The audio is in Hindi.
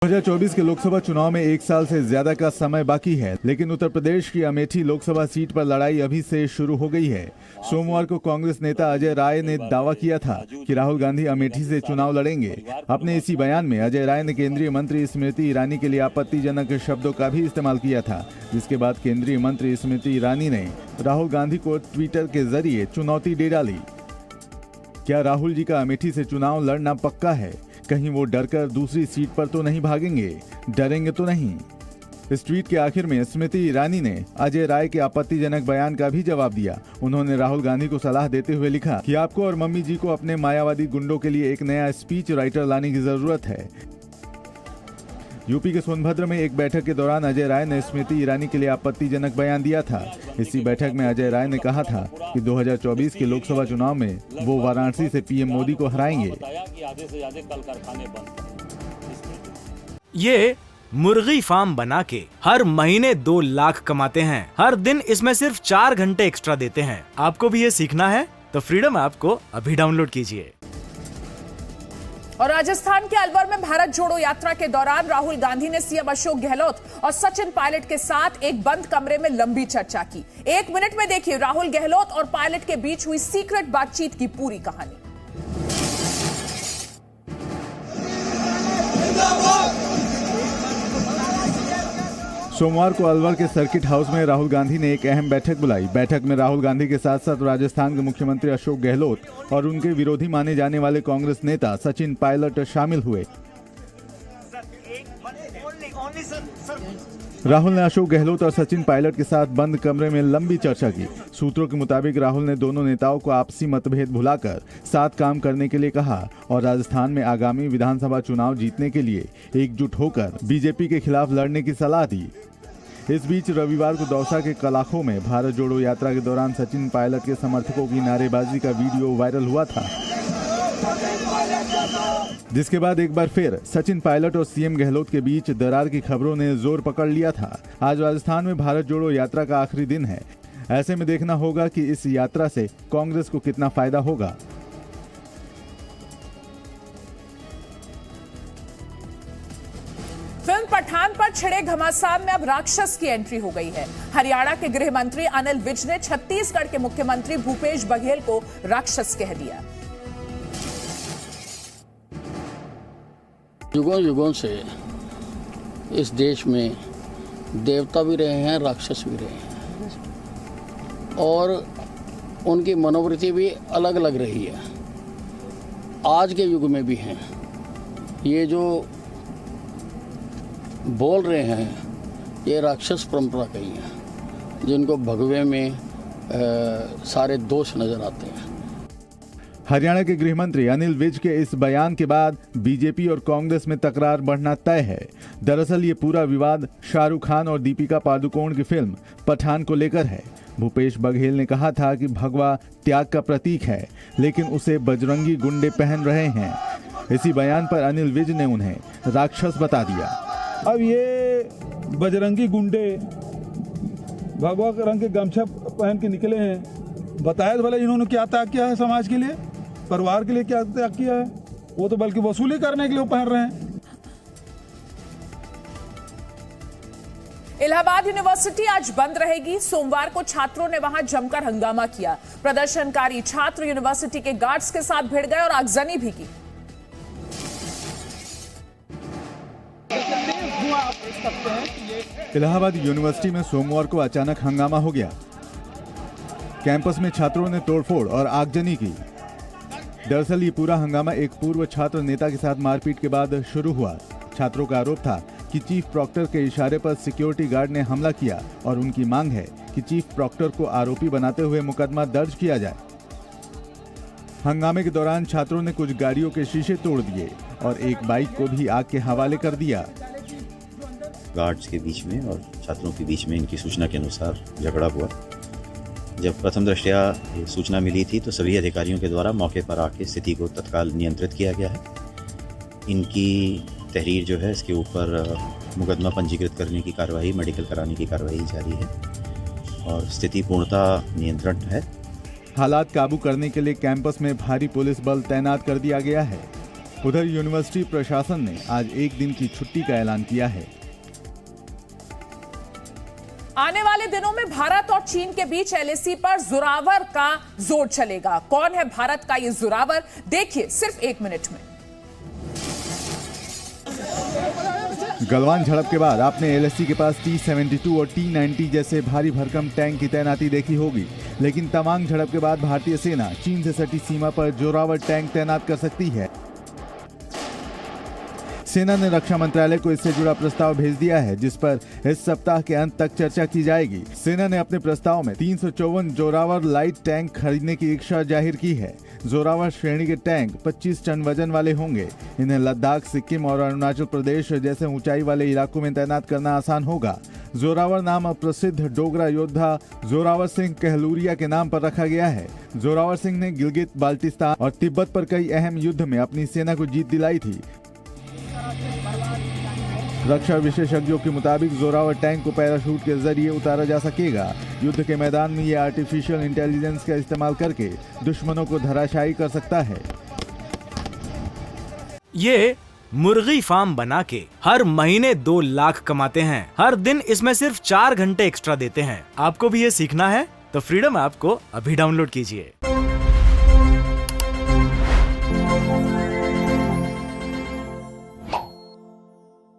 2024 के लोकसभा चुनाव में एक साल से ज्यादा का समय बाकी है, लेकिन उत्तर प्रदेश की अमेठी लोकसभा सीट पर लड़ाई अभी से शुरू हो गई है। सोमवार को कांग्रेस नेता अजय राय ने दावा किया था कि राहुल गांधी अमेठी से चुनाव लड़ेंगे। अपने इसी बयान में अजय राय ने केंद्रीय मंत्री स्मृति ईरानी के लिए आपत्तिजनक शब्दों का भी इस्तेमाल किया था, जिसके बाद केंद्रीय मंत्री स्मृति ईरानी ने राहुल गांधी को ट्विटर के जरिए चुनौती दे डाली। क्या राहुल जी का अमेठी से चुनाव लड़ना पक्का है? कहीं वो डरकर दूसरी सीट पर तो नहीं भागेंगे? डरेंगे तो नहीं? इस ट्वीट के आखिर में स्मृति ईरानी ने अजय राय के आपत्तिजनक बयान का भी जवाब दिया। उन्होंने राहुल गांधी को सलाह देते हुए लिखा कि आपको और मम्मी जी को अपने मायावादी गुंडों के लिए एक नया स्पीच राइटर लाने की जरूरत है। यूपी के सोनभद्र में एक बैठक के दौरान अजय राय ने स्मृति ईरानी के लिए आपत्तिजनक बयान दिया था। इसी बैठक में अजय राय ने कहा था कि 2024 के लोकसभा चुनाव में वो वाराणसी से पीएम मोदी को हराएंगे। ये मुर्गी फार्म बना के हर महीने 2 लाख कमाते हैं। हर दिन इसमें सिर्फ 4 घंटे एक्स्ट्रा देते हैं। आपको भी ये सीखना है तो फ्रीडम ऐप को अभी डाउनलोड कीजिए। और राजस्थान के अलवर में भारत जोड़ो यात्रा के दौरान राहुल गांधी ने सीएम अशोक गहलोत और सचिन पायलट के साथ एक बंद कमरे में लंबी चर्चा की। 1 मिनट में देखिए राहुल गहलोत और पायलट के बीच हुई सीक्रेट बातचीत की पूरी कहानी। सोमवार को अलवर के सर्किट हाउस में राहुल गांधी ने एक अहम बैठक बुलाई। बैठक में राहुल गांधी के साथ साथ राजस्थान के मुख्यमंत्री अशोक गहलोत और उनके विरोधी माने जाने वाले कांग्रेस नेता सचिन पायलट शामिल हुए। राहुल ने अशोक गहलोत और सचिन पायलट के साथ बंद कमरे में लंबी चर्चा की। सूत्रों के मुताबिक राहुल ने दोनों नेताओं को आपसी मतभेद भुलाकर साथ काम करने के लिए कहा और राजस्थान में आगामी विधानसभा चुनाव जीतने के लिए एकजुट होकर बीजेपी के खिलाफ लड़ने की सलाह दी। इस बीच रविवार को दौसा के कलाखों में भारत जोड़ो यात्रा के दौरान सचिन पायलट के समर्थकों की नारेबाजी का वीडियो वायरल हुआ था, जिसके बाद एक बार फिर सचिन पायलट और सीएम गहलोत के बीच दरार की खबरों ने जोर पकड़ लिया था। आज राजस्थान में भारत जोड़ो यात्रा का आखिरी दिन है। ऐसे में देखना होगा कि इस यात्रा से कांग्रेस को कितना फायदा होगा। फिल्म पठान पर छिड़े घमासान में अब राक्षस की एंट्री हो गई है। हरियाणा के गृह मंत्री अनिल विज ने छत्तीसगढ़ के मुख्यमंत्री भूपेश बघेल को राक्षस कह दिया। युगों युगों से इस देश में देवता भी रहे हैं, राक्षस भी रहे हैं और उनकी मनोवृत्ति भी अलग अलग रही है। आज के युग में भी हैं। ये जो बोल रहे हैं ये राक्षस परंपरा कही है, जिनको भगवे में सारे दोष नजर आते हैं। हरियाणा के गृह मंत्री अनिल विज के इस बयान के बाद बीजेपी और कांग्रेस में तकरार बढ़ना तय है। दरअसल ये पूरा विवाद शाहरुख खान और दीपिका पादुकोण की फिल्म पठान को लेकर है। भूपेश बघेल ने कहा था कि भगवा त्याग का प्रतीक है, लेकिन उसे बजरंगी गुंडे पहन रहे हैं। इसी बयान पर अनिल विज ने उन्हें राक्षस बता दिया। अब ये बजरंगी गुंडे भगवा रंग के गमछा पहन के निकले हैं। बताया तो भले इन्होंने क्या त्याग किया है, समाज के लिए, परिवार के लिए क्या त्याग किया है। वो तो बल्कि वसूली करने के लिए वो पहन रहे हैं। इलाहाबाद यूनिवर्सिटी आज बंद रहेगी। सोमवार को छात्रों ने वहां जमकर हंगामा किया। प्रदर्शनकारी छात्र यूनिवर्सिटी के गार्ड्स के साथ भिड़ गए और आगजनी भी की। इलाहाबाद यूनिवर्सिटी में सोमवार को अचानक हंगामा हो गया। कैंपस में छात्रों ने तोड़फोड़ और आगजनी की। दरअसल ये पूरा हंगामा एक पूर्व छात्र नेता के साथ मारपीट के बाद शुरू हुआ। छात्रों का आरोप था कि चीफ प्रॉक्टर के इशारे पर सिक्योरिटी गार्ड ने हमला किया और उनकी मांग है कि चीफ प्रॉक्टर को आरोपी बनाते हुए मुकदमा दर्ज किया जाए। हंगामे के दौरान छात्रों ने कुछ गाड़ियों के शीशे तोड़ दिए और एक बाइक को भी आग के हवाले कर दिया। गार्ड्स के बीच में और छात्रों के बीच में इनकी सूचना के अनुसार झगड़ा हुआ। जब प्रथम दृष्टया सूचना मिली थी तो सभी अधिकारियों के द्वारा मौके पर आके स्थिति को तत्काल नियंत्रित किया गया है। इनकी तहरीर जो है इसके ऊपर मुकदमा पंजीकृत करने की कार्रवाई, मेडिकल कराने की कार्रवाई जारी है और स्थिति पूर्णतः नियंत्रण है। हालात काबू करने के लिए कैंपस में भारी पुलिस बल तैनात कर दिया गया है। उधर यूनिवर्सिटी प्रशासन ने आज एक दिन की छुट्टी का ऐलान किया है। आने वाले दिनों में भारत और चीन के बीच एलएसी पर जोरावर का जोर चलेगा। कौन है भारत का ये जोरावर, देखिए सिर्फ 1 मिनट में। गलवान झड़प के बाद आपने एलएसी के पास T-72 और T-90 जैसे भारी भरकम टैंक की तैनाती देखी होगी, लेकिन तवांग झड़प के बाद भारतीय सेना चीन से सटी सीमा पर जोरावर टैंक तैनात कर सकती है। सेना ने रक्षा मंत्रालय को इससे जुड़ा प्रस्ताव भेज दिया है, जिस पर इस सप्ताह के अंत तक चर्चा की जाएगी। सेना ने अपने प्रस्ताव में 354 जोरावर लाइट टैंक खरीदने की इच्छा जाहिर की है। जोरावर श्रेणी के टैंक 25 टन वजन वाले होंगे। इन्हें लद्दाख, सिक्किम और अरुणाचल प्रदेश जैसे ऊंचाई वाले इलाकों में तैनात करना आसान होगा। जोरावर नाम प्रसिद्ध डोगरा योद्धा जोरावर सिंह कहलूरिया के नाम पर रखा गया है। जोरावर सिंह ने गिलगित बाल्टिस्तान और तिब्बत पर कई अहम युद्ध में अपनी सेना को जीत दिलाई थी। रक्षा विशेषज्ञों के मुताबिक जोरावर टैंक को पैराशूट के जरिए उतारा जा सकेगा। युद्ध के मैदान में ये आर्टिफिशियल इंटेलिजेंस का इस्तेमाल करके दुश्मनों को धराशायी कर सकता है। ये मुर्गी फार्म बना के हर महीने 2 लाख कमाते हैं। हर दिन इसमें सिर्फ 4 घंटे एक्स्ट्रा देते हैं। आपको भी ये सीखना है तो फ्रीडम ऐप को अभी डाउनलोड कीजिए।